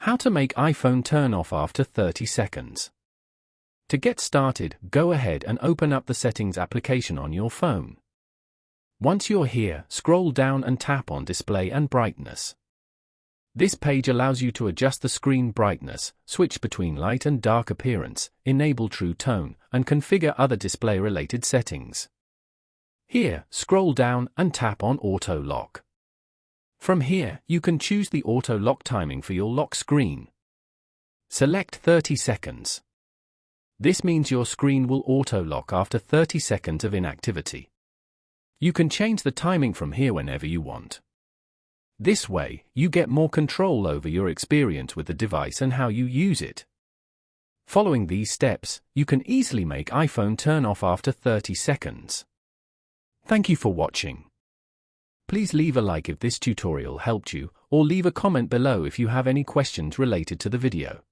How to make iPhone turn off after 30 seconds. To get started, go ahead and open up the Settings application on your phone. Once you're here, scroll down and tap on Display and Brightness. This page allows you to adjust the screen brightness, switch between light and dark appearance, enable True Tone, and configure other display-related settings. Here, scroll down and tap on Auto Lock. From here, you can choose the auto lock timing for your lock screen. Select 30 seconds. This means your screen will auto lock after 30 seconds of inactivity. You can change the timing from here whenever you want. This way, you get more control over your experience with the device and how you use it. Following these steps, you can easily make iPhone turn off after 30 seconds. Thank you for watching. Please leave a like if this tutorial helped you, or leave a comment below if you have any questions related to the video.